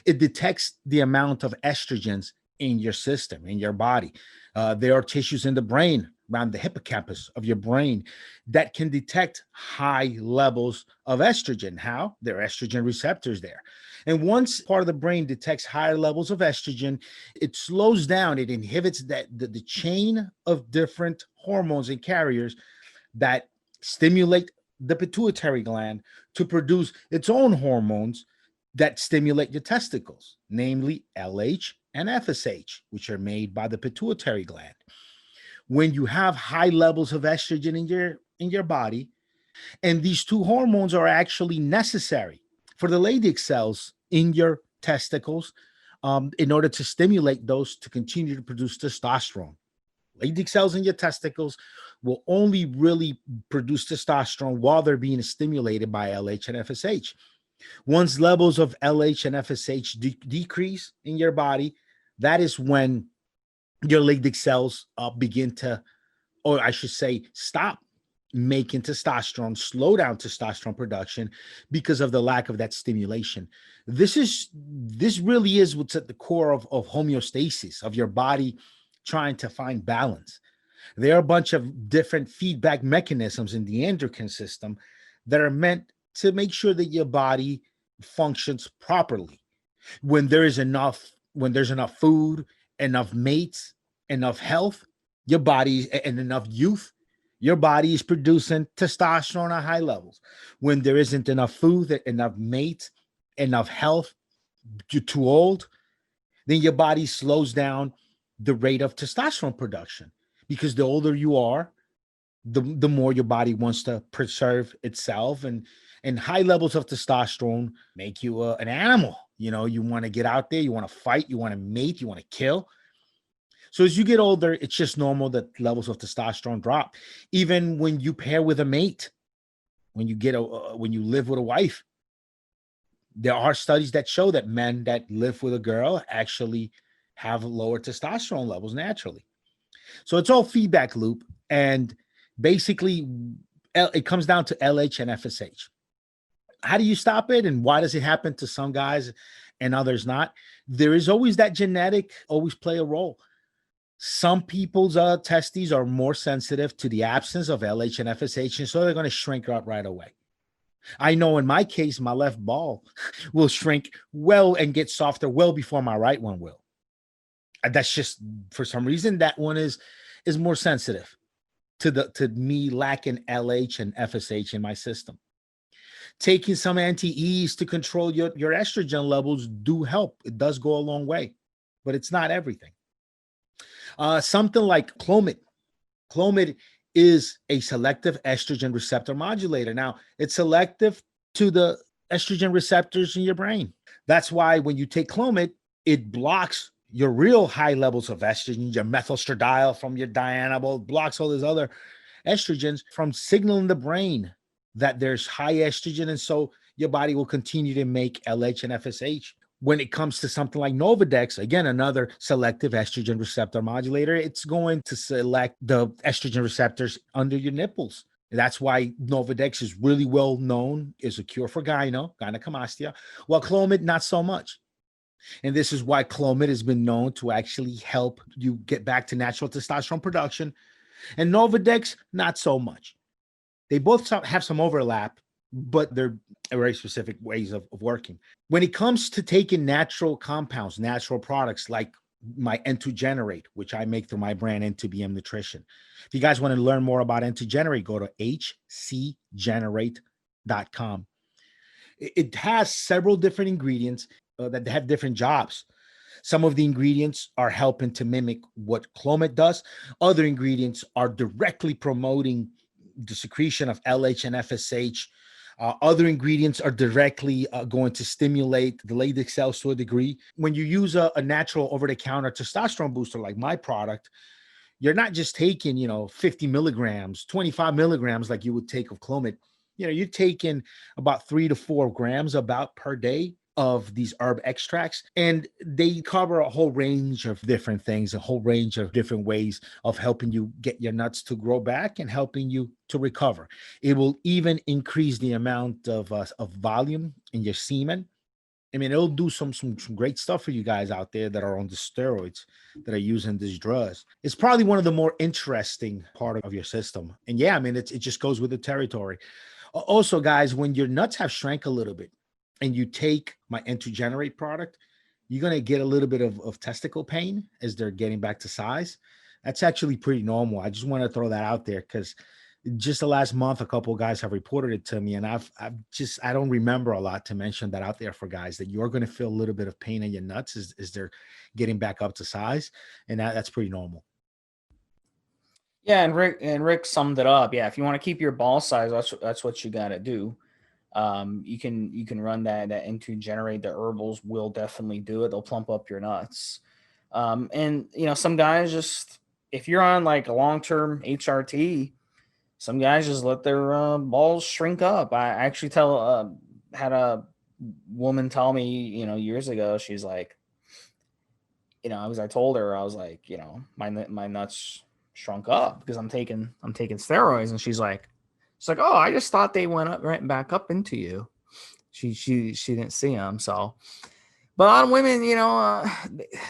it detects the amount of estrogens in your system, in your body. There are tissues in the brain around the hippocampus of your brain that can detect high levels of estrogen. How? There are estrogen receptors there. And once part of the brain detects higher levels of estrogen, it slows down, it inhibits the chain of different hormones and carriers that stimulate the pituitary gland to produce its own hormones that stimulate your testicles, namely LH and FSH, which are made by the pituitary gland. When you have high levels of estrogen in your body, and these two hormones are actually necessary for the Leydig cells in your testicles, in order to stimulate those to continue to produce testosterone. Leydig cells in your testicles will only really produce testosterone while they're being stimulated by LH and FSH. Once levels of LH and FSH decrease in your body, that is when your Leydig cells begin to, or I should say, stop making testosterone, slow down testosterone production because of the lack of that stimulation. This really is what's at the core of homeostasis, of your body trying to find balance. There are a bunch of different feedback mechanisms in the endocrine system that are meant to make sure that your body functions properly. When there's enough food, enough mates, enough health, your body, and enough youth, your body is producing testosterone at high levels. When there isn't enough food, enough mates, enough health, you're too old, then your body slows down the rate of testosterone production, because the older you are, the more your body wants to preserve itself, and high levels of testosterone make you an animal. You want to get out there, you want to fight, you want to mate, you want to kill. So as you get older, it's just normal that levels of testosterone drop. Even when you pair with a mate, when you live with a wife, there are studies that show that men that live with a girl actually have lower testosterone levels naturally. So it's all feedback loop, and basically it comes down to LH and FSH. How do you stop it, and why does it happen to some guys and others not? There is always that genetic always play a role. Some people's testes are more sensitive to the absence of LH and FSH, and so they're going to shrink up right away. I know in my case, my left ball will shrink well and get softer well before my right one will. That's just, for some reason, that one is more sensitive to me lacking LH and FSH in my system. Taking some anti-E's to control your estrogen levels do help. It does go a long way, but it's not everything. Something like Clomid. Clomid is a selective estrogen receptor modulator. Now, it's selective to the estrogen receptors in your brain. That's why when you take Clomid, it blocks your real high levels of estrogen, your methylstradiol from your dianabol, blocks all these other estrogens from signaling the brain that there's high estrogen, and so your body will continue to make LH and FSH. When it comes to something like Novadex, again, another selective estrogen receptor modulator, it's going to select the estrogen receptors under your nipples. That's why Novadex is really well known as a cure for gynecomastia, while Clomid, not so much. And this is why Clomid has been known to actually help you get back to natural testosterone production, and Novadex, not so much. They both have some overlap, but they're very specific ways of working. When it comes to taking natural compounds, natural products like my N2 Generate, which I make through my brand N2BM Nutrition. If you guys want to learn more about N2 Generate, go to hcgenerate.com. It has several different ingredients that have different jobs. Some of the ingredients are helping to mimic what Clomid does. Other ingredients are directly promoting the secretion of LH and FSH. Other ingredients are directly going to stimulate the Leydig cells to a degree. When you use a natural over-the-counter testosterone booster like my product, you're not just taking, 50 milligrams, 25 milligrams like you would take of Clomid. You're taking about 3 to 4 grams about per day of these herb extracts, and they cover a whole range of different things, a whole range of different ways of helping you get your nuts to grow back and helping you to recover. It will even increase the amount of volume in your semen, I mean, it'll do some great stuff for you guys out there that are on the steroids, that are using these drugs. It's probably one of the more interesting part of your system. And yeah, I mean, it just goes with the territory. Also, guys, when your nuts have shrank a little bit and you take my Generate product, you're gonna get a little bit of testicle pain as they're getting back to size. That's actually pretty normal. I just want to throw that out there because just the last month, a couple of guys have reported it to me, and I don't remember a lot to mention that out there for guys that you're going to feel a little bit of pain in your nuts as they're getting back up to size, and that's pretty normal. Yeah, and Rick summed it up. Yeah, if you want to keep your ball size, that's what you got to do. You can run that into generate. The herbals will definitely do it. They'll plump up your nuts. And some guys just, if you're on like a long-term HRT, some guys just let their balls shrink up. I actually had a woman tell me, years ago, she's like, I told her, I was like, my nuts shrunk up because I'm taking steroids, and she's like, oh, I just thought they went up right back up into you. She didn't see them. So, but a lot of women,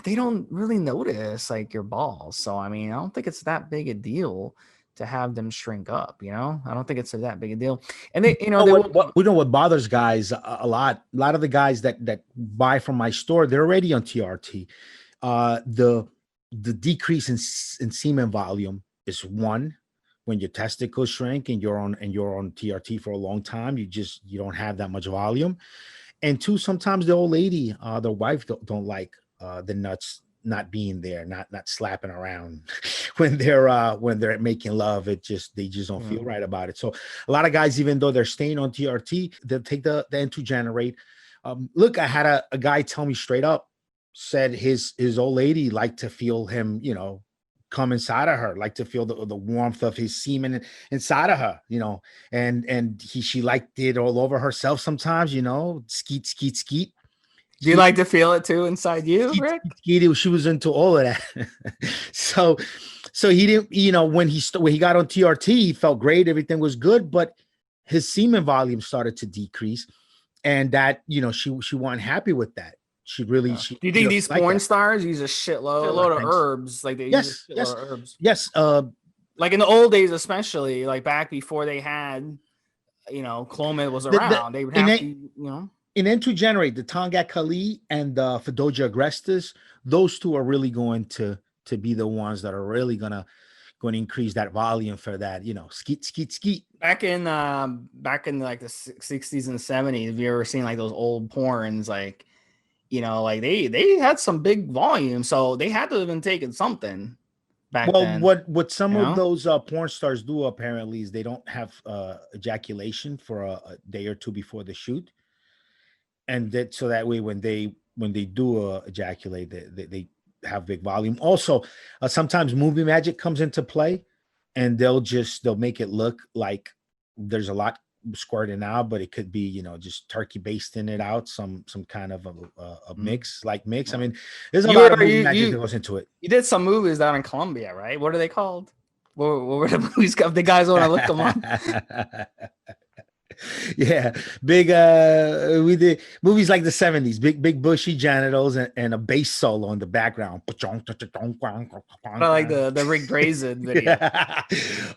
they don't really notice like your balls. So I mean, I don't think it's that big a deal to have them shrink up. I don't think it's that big a deal. And they, we know what bothers guys a lot. A lot of the guys that buy from my store, they're already on TRT. The decrease in semen volume is one. When your testicles shrink and you're on TRT for a long time, you don't have that much volume. And two, sometimes the old lady, their wife don't like the nuts not being there, not slapping around when they're making love. They just don't feel right about it. So a lot of guys, even though they're staying on TRT, they'll take the Generate. Look, I had a guy tell me straight up, said his old lady liked to feel him, come inside of her, like to feel the warmth of his semen inside of her, and she liked it all over herself sometimes, skeet. Do you like to feel it too inside you, Rick? She was into all of that. so he didn't, when he got on TRT, he felt great, everything was good, but his semen volume started to decrease, and that, she wasn't happy with that. Do you think these porn stars use a shitload of herbs? Like they use a shitload of herbs? Yes. Like in the old days, especially like back before they had, Clomid was around, they would have to, in Generate, the Tonga Kali and the Fedoja agrestis, those two are really going to be the ones that are really going to increase that volume for that, skeet. Back in like the 60s and 70s, have you ever seen like those old porns, like, like they had some big volume, so they had to have been taking something back then. What some of those porn stars do apparently is they don't have ejaculation for a day or two before the shoot, and so that way when they do ejaculate, they have big volume. Also, sometimes movie magic comes into play, and they'll make it look like there's a lot squirting out, but it could be, just turkey basting it out, some kind of a mix. I mean, there's a lot of movie magic that goes into it. You did some movies down in Colombia, right? What are they called? What were the movies? The guys want to look them up. Yeah, big. We did movies like the 70s, big bushy genitals and a bass solo in the background. I like the Rick Drazen video.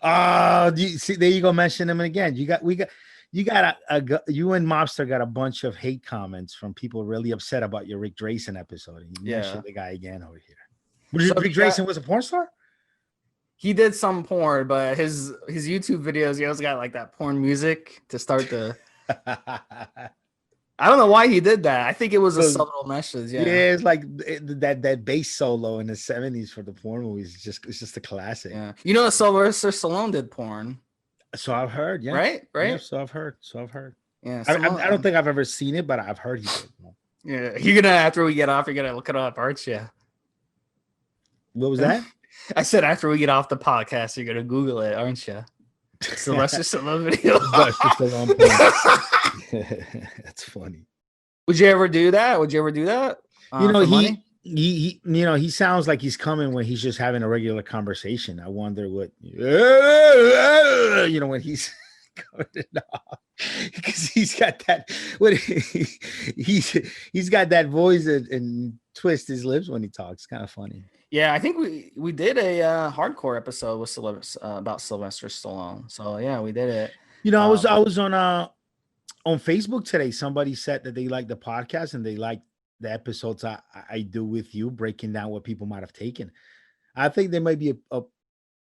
Oh, see, there you go, mention him again. You and Mobster got a bunch of hate comments from people really upset about your Rick Drazen episode. You mentioned the guy again over here. Rick Drazen was a porn star? He did some porn, but his YouTube videos, he also got like that porn music to start the. I don't know why he did that. I think it was a subtle message. Yeah, it's like that bass solo in the 70s for the porn movies. It's just a classic. Yeah, Sylvester Stallone did porn. So I've heard. Yeah, right. Yeah, so I've heard. Yeah, I don't think I've ever seen it, but I've heard he did. Yeah, you're gonna, after we get off, you're gonna look it up, aren't you? What was that? I said after we get off the podcast, you're gonna Google it, aren't you? Sylvester Stallone video. That's funny. Would you ever do that? He sounds like he's coming when he's just having a regular conversation. I wonder what when he's Because he's got that he's got that voice and twist his lips when he talks. Kind of funny. Yeah, I think we did a hardcore episode with about Sylvester Stallone. So yeah, we did it. I was on Facebook today. Somebody said that they like the podcast and they like the episodes I do with you, breaking down what people might have taken. I think there might be a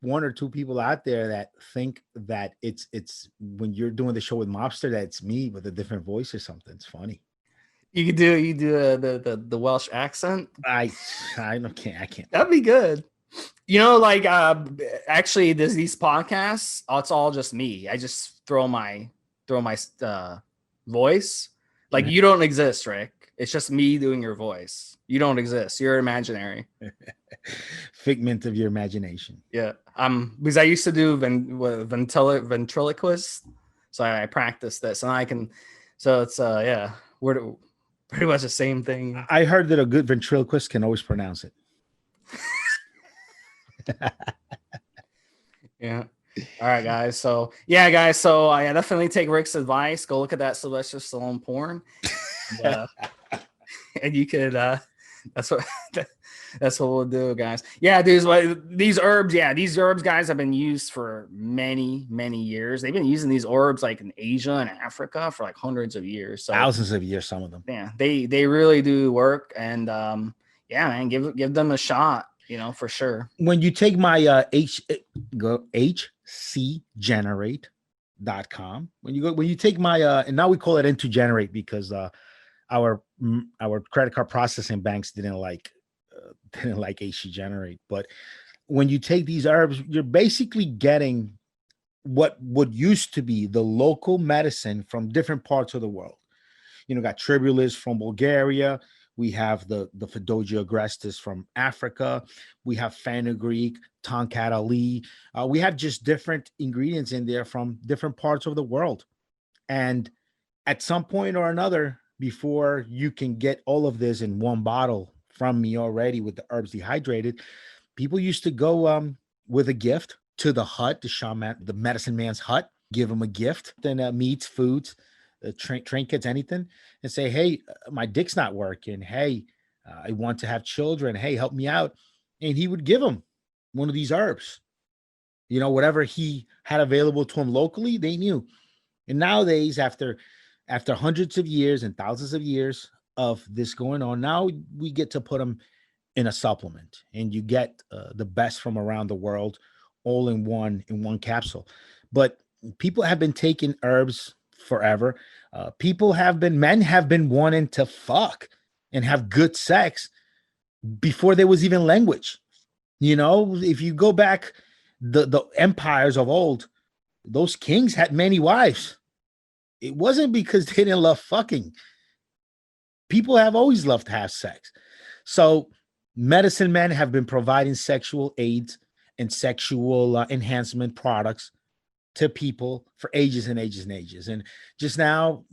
one or two people out there that think that it's when you're doing the show with Mobster that it's me with a different voice or something. It's funny. You do the Welsh accent. I can't. That'd be good. Like actually, these podcasts, it's all just me. I just throw my voice. Like you don't exist, Rick. It's just me doing your voice. You don't exist. You're imaginary. Figment of your imagination. Yeah. Because I used to do ventriloquist, so I practiced this, and I can. So it's yeah, we're pretty much the same thing. I heard that a good ventriloquist can always pronounce it. Yeah. All right, guys. So yeah, guys. So I definitely take Rick's advice. Go look at that Sylvester Stallone porn, and you could. That's what we'll do, guys. Yeah, dudes. These herbs, guys, have been used for many, many years. They've been using these herbs like in Asia and Africa for like hundreds of years. So thousands of years, some of them. Yeah, they really do work, and yeah, man, give them a shot. For sure. When you take my hcgenerate.com, when you take my and now we call it Into Generate because our credit card processing banks didn't like HC Generate. But when you take these herbs, you're basically getting what would used to be the local medicine from different parts of the world. Got Tribulus from Bulgaria. We have the Fidogia agrestis from Africa. We have fenugreek, Tonkat Ali. We have just different ingredients in there from different parts of the world. And at some point or another, before you can get all of this in one bottle from me already with the herbs dehydrated, people used to go with a gift to the hut, the medicine man's hut, give him a gift, then meats, foods, trinkets, anything, and say, hey, my dick's not working. Hey, I want to have children. Hey, help me out. And he would give him one of these herbs. Whatever he had available to him locally, they knew. And nowadays, after hundreds of years and thousands of years of this going on, now we get to put them in a supplement, and you get the best from around the world all in one capsule. But people have been taking herbs forever. Men have been wanting to fuck and have good sex before there was even language. If you go back the empires of old, those kings had many wives. It wasn't because they didn't love fucking. People have always loved to have sex. So medicine men have been providing sexual aids and sexual enhancement products to people for ages and ages and ages. And just now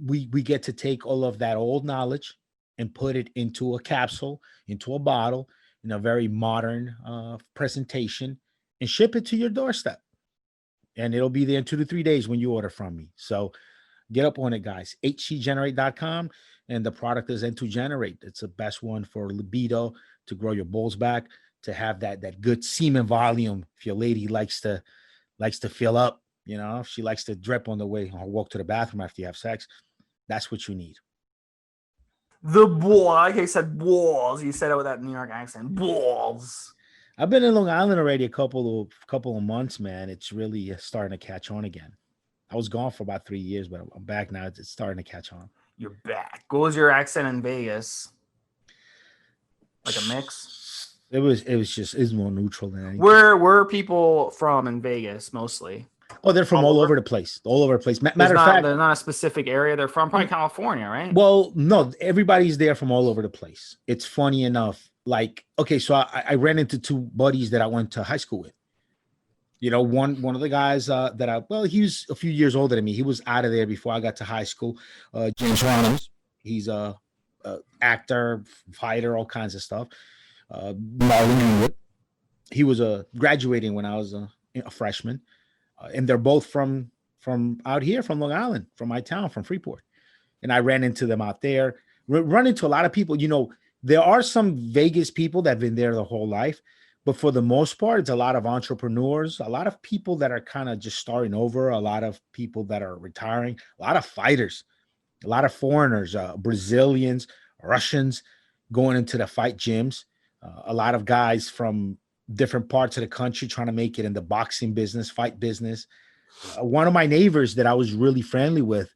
we get to take all of that old knowledge and put it into a capsule, into a bottle, in a very modern presentation, and ship it to your doorstep. And it'll be there in 2 to 3 days when you order from me. So get up on it, guys. hcgenerate.com. And the product is N2 Generate. It's the best one for libido, to grow your balls back, to have that good semen volume. If your lady likes to fill up, if she likes to drip on the way or walk to the bathroom after you have sex, that's what you need. The ball, like he said, balls. You said it with that New York accent, balls. I've been in Long Island already a couple of months, man. It's really starting to catch on again. I was gone for about 3 years, but I'm back now. It's starting to catch on. You're back. What was your accent in Vegas? Like a mix? It was more neutral than anything. Where were people from in Vegas mostly? Oh, they're from all over the place. All over the place. Matter of fact, they're not a specific area. They're from probably California, right? Well, no, everybody's there from all over the place. It's funny enough. Like, okay, so I ran into two buddies that I went to high school with. One of the guys he was a few years older than me. He was out of there before I got to high school. James Ramos. He's a actor, fighter, all kinds of stuff. He was graduating when I was a freshman, and they're both from from out here, from Long Island, from my town, from Freeport. And I ran into them out there. Run into a lot of people. There are some Vegas people that have been there the whole life, but for the most part, it's a lot of entrepreneurs, a lot of people that are kind of just starting over, a lot of people that are retiring, a lot of fighters, a lot of foreigners, Brazilians, Russians going into the fight gyms, a lot of guys from different parts of the country trying to make it in the boxing business, fight business. One of my neighbors that I was really friendly with,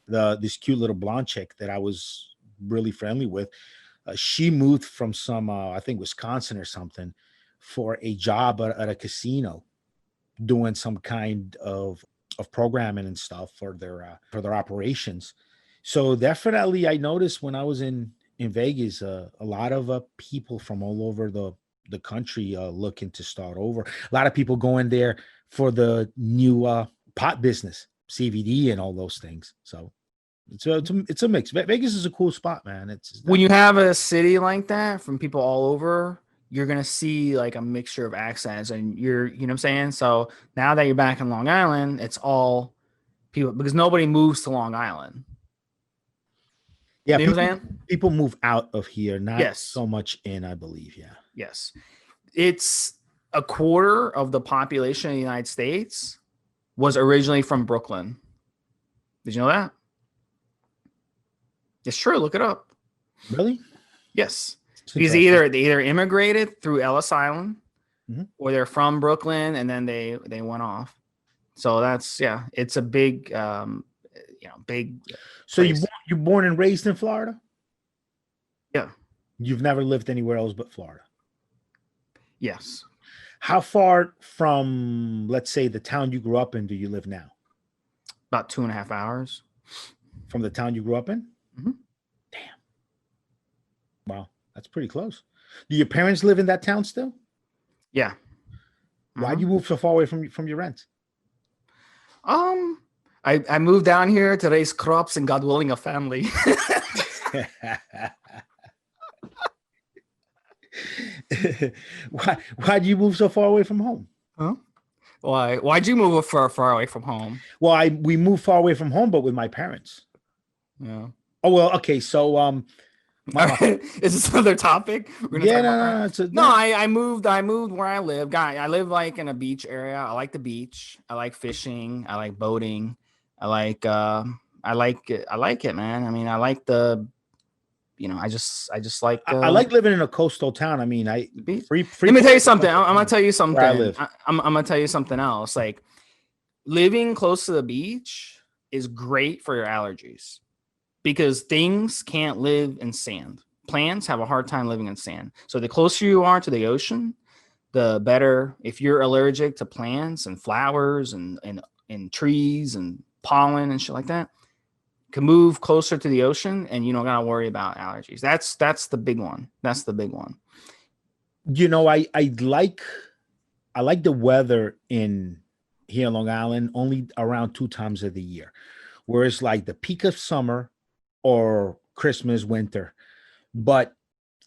this cute little blonde chick that I was really friendly with, she moved from some, I think Wisconsin or something, for a job at a casino, doing some kind of programming and stuff for their operations. So definitely, I noticed when I was in Vegas, a lot of people from all over the country looking to start over. A lot of people going there for the new pot business, CBD, and all those things. So it's a mix. Vegas is a cool spot, man. It's When you have a city like that from people all over, you're gonna see like a mixture of accents, and you know what I'm saying. So now that you're back in Long Island, it's all people because nobody moves to Long Island. yeah. You know what I'm saying? People move out of here, not Yes, so much in, I believe. Yeah. yes. It's a quarter of the population of the United States was originally from Brooklyn. Did you know that? It's true. Look it up. Really? Yes. It's Because interesting. they either immigrated through Ellis Island Mhm. or they're from Brooklyn and then they went off. So that's it's a big big So place. you born and raised in Florida? Yeah. You've never lived anywhere else but Florida. Yes. How far from, let's say, the town you grew up in do you live now? About 2.5 hours. From the town you grew up in? Mhm. Damn. Wow, that's pretty close. Do your parents live in that town still? Yeah. Why'd Mhm. you move so far away from your rents? Um I moved down here to raise crops and God willing a family. Why'd you move so far away from home? Huh? Why'd you move far away from home? Well, we moved far away from home, but with my parents. Yeah. Oh well, okay. So All my right. Is this another topic? We're gonna yeah, talk no, about no, that. no, it's a, No, no. I moved where I live. Guy, I live like in a beach area. I like the beach. I like fishing. I like boating. I like it. I like it, man. I mean, I like I just like I like living in a coastal town. I mean, the beach. Let me Freeport tell you is a something. coastal I'm gonna town tell you where I something. live. I'm gonna tell you something else. Like living close to the beach is great for your allergies because things can't live in sand. Plants have a hard time living in sand. So the closer you are to the ocean, the better. If you're allergic to plants and flowers and trees and pollen and shit like that, can move closer to the ocean and you don't gotta worry about allergies. That's the big one. That's the big one. I like the weather in here in Long Island only around two times of the year, where it's like the peak of summer or Christmas, winter. But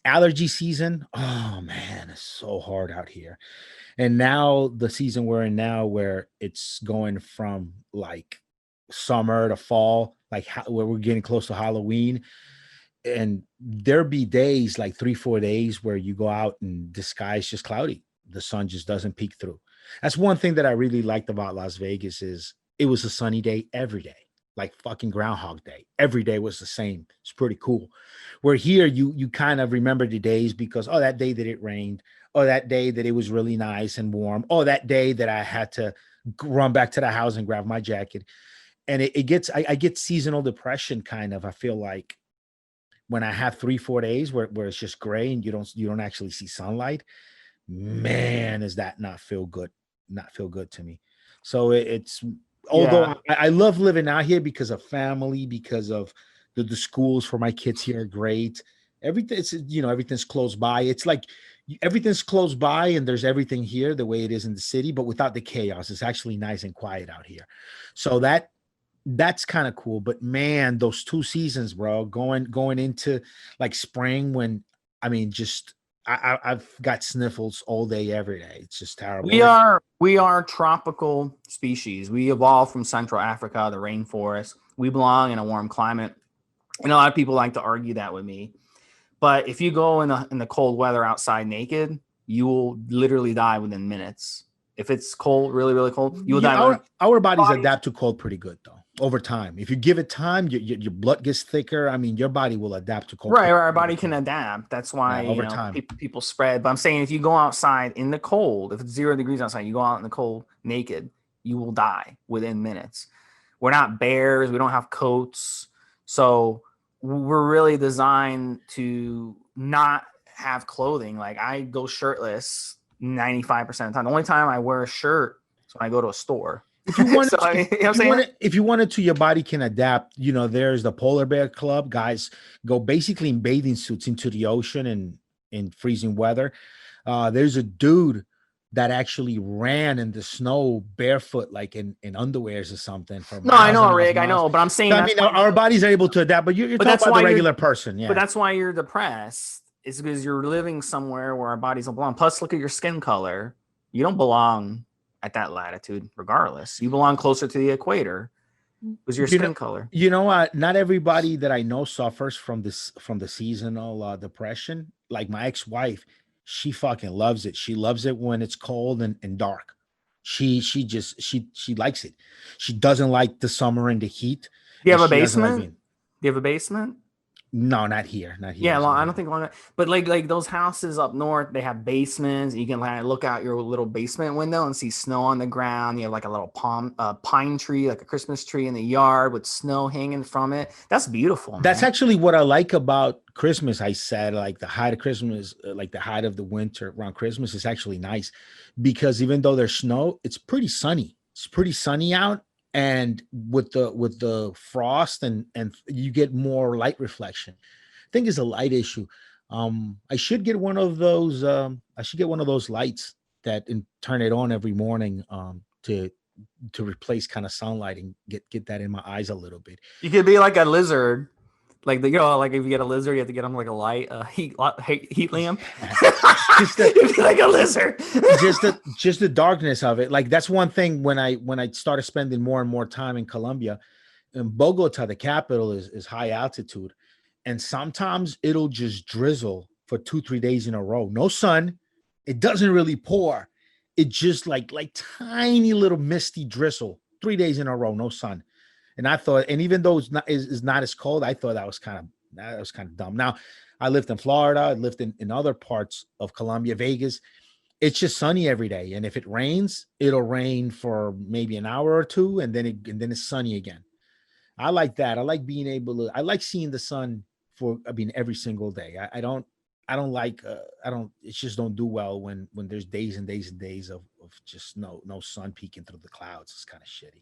allergy season, oh man, it's so hard out here. And now the season we're in now, where it's going from like summer to fall, like where we're getting close to Halloween, and there be days like 3 4 days where you go out and the sky's just cloudy, the sun just doesn't peek through. That's one thing that I really liked about Las Vegas is it was a sunny day every day, like fucking Groundhog Day. Every day was the same. It's pretty cool. Where here you kind of remember the days because, oh, that day that it rained, oh, that day that it was really nice and warm, oh, that day that I had to run back to the house and grab my jacket. And it gets I get seasonal depression kind of. I feel like when I have 3 4 days where it's just gray and you don't actually see sunlight, man, does that not feel good to me. So it's although Yeah. I love living out here because of family, because of the schools for my kids here are great. Everything it's everything's close by. It's like everything's close by and there's everything here the way it is in the city, but without the chaos. It's actually nice and quiet out here. So that's kind of cool. But man, those two seasons, bro, going into like spring when I mean just I've got sniffles all day, every day. It's just terrible. We are tropical species. We evolved from Central Africa, the rainforest. We belong in a warm climate. And a lot of people like to argue that with me. But if you go in the cold weather outside naked, you will literally die within minutes. If it's cold, really, really cold, you will die. Our bodies adapt to cold pretty good, though, over time. If you give it time, your blood gets thicker. I mean, your body will adapt to cold. Right, our body can adapt. That's why over time people spread. But I'm saying if you go outside in the cold, if it's 0 degrees outside, you go out in the cold naked, you will die within minutes. We're not bears. We don't have coats. So we're really designed to not have clothing. Like I go shirtless 95% of the time. The only time I wear a shirt is when I go to a store. If you wanted to, your body can adapt. There's the polar bear club. Guys go basically in bathing suits into the ocean and in freezing weather. There's a dude that actually ran in the snow barefoot, like in underwears or something. No, I know, Rick. I know, but I'm saying I mean, our bodies are able to adapt. But you're talking about the regular person, yeah. But that's why you're depressed. It's because you're living somewhere where our bodies don't belong. Plus, look at your skin color. You don't belong at that latitude, regardless. You belong closer to the equator because your skin color. You know what? Not everybody that I know suffers from the seasonal depression. Like my ex-wife, she fucking loves it. She loves it when it's cold and dark. She likes it. She doesn't like the summer and the heat. Do you have a basement? Do you have a basement? No, not here. Yeah, I don't think long. But like those houses up north, they have basements. You can look out your little basement window and see snow on the ground. You have like a little pine tree, like a Christmas tree in the yard with snow hanging from it. That's beautiful. That's actually what I like about Christmas. I said like the height of Christmas, like the height of the winter around Christmas is actually nice because even though there's snow, it's pretty sunny. It's pretty sunny out. And with the frost and you get more light reflection. I think it's a light issue. I should get one of those. Lights and turn it on every morning to replace kind of sunlight and get that in my eyes a little bit. You could be like a lizard. Like like if you get a lizard, you have to get them like a light, heat lamp. Like a lizard. just the darkness of it. Like that's one thing when I started spending more and more time in Colombia. In Bogota, the capital is high altitude, and sometimes it'll just drizzle for 2-3 days in a row. No sun. It doesn't really pour. It just like tiny little misty drizzle. 3 days in a row, no sun. And I thought, and even though it's not as cold, I thought that was kind of dumb. Now, I lived in Florida. I lived in other parts of Colombia, Vegas. It's just sunny every day, and if it rains, it'll rain for maybe an hour or two, and then it's sunny again. I like that. I like being able to. I like seeing the sun every single day. I don't like. It just don't do well when there's days and days and days of just no sun peeking through the clouds. It's kind of shitty.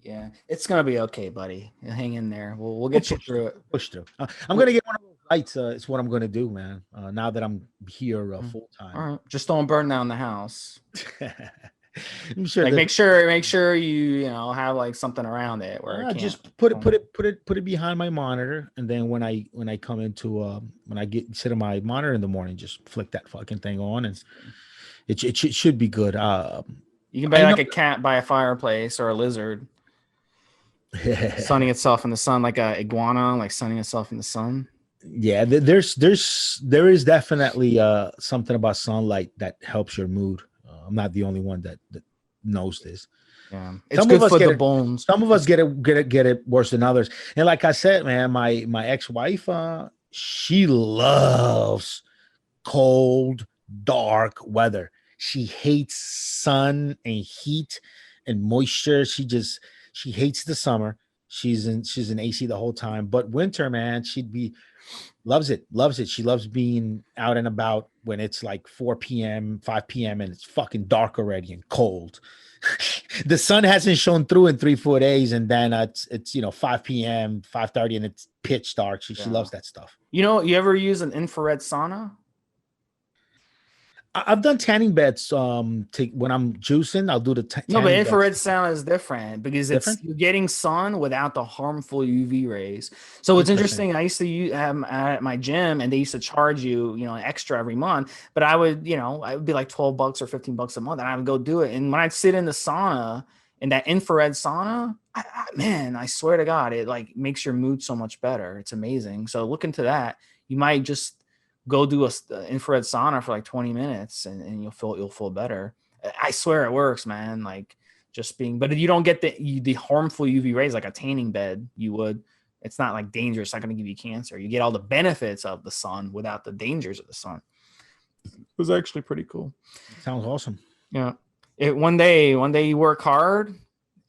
Yeah, it's gonna be okay, buddy. Hang in there. We'll get you through it. Push through. I'm gonna get one of those lights. It's what I'm gonna do, man. Now that I'm here full time. All right. Just don't burn down the house. I'm sure. Like make sure you have like something around it where it just put it behind my monitor, and then when I come into when I sit on my monitor in the morning, just flick that fucking thing on, and it should be good. You can buy like a cat by a fireplace or a lizard. Sunning itself in the sun, like a iguana, like sunning itself in the sun. Yeah, there is definitely something about sunlight that helps your mood. I'm not the only one that knows this. Yeah, it's good for the bones. Some of us get it worse than others. And like I said, man, my ex-wife, she loves cold, dark weather. She hates sun and heat and moisture. She hates the summer. She's in AC the whole time. But winter, man, loves it. She loves being out and about when it's like 4 p.m., 5 p.m. and it's fucking dark already and cold. The sun hasn't shone through in 3-4 days, and then it's 5 p.m., 5:30, and it's pitch dark. She loves that stuff. You ever use an infrared sauna? I've done tanning beds. When I'm juicing, I'll do the No, but tanning beds. infrared sound is different because Different. you're getting sun without the harmful UV rays. So it's Interesting. interesting. I used to have at my gym, and they used to charge you, extra every month. But I would, I would be like $12 or $15 a month, and I would go do it. And when I'd sit in the sauna, in that infrared sauna, man, I swear to God, it like makes your mood so much better. It's amazing. So look into that. You might just go do a infrared sauna for like 20 minutes, and you'll feel better. I swear it works, man. Like just being, but you don't get the harmful UV rays like a tanning bed you would. It's not like dangerous. It's not going to give you cancer. You get all the benefits of the sun without the dangers of the sun. It was actually pretty cool. Sounds awesome. Yeah. One day you work hard,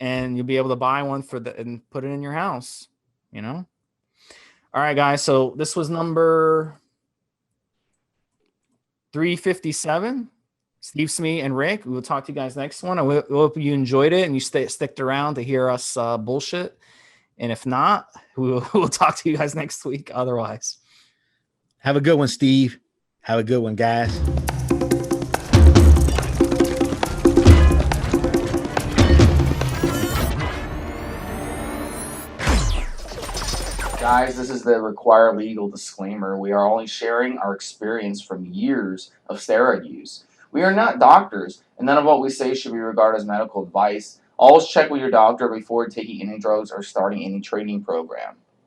and you'll be able to buy one and put it in your house. All right, guys. So this was number 357. Stevesmi and Rick. We will talk to you guys next one. I hope you enjoyed it and you sticked around to hear us bullshit. And if not, we'll talk to you guys next week. Otherwise, have a good one, Steve. Have a good one, guys. Guys, this is the required legal disclaimer. We are only sharing our experience from years of steroid use. We are not doctors, and none of what we say should be regarded as medical advice. Always check with your doctor before taking any drugs or starting any training program.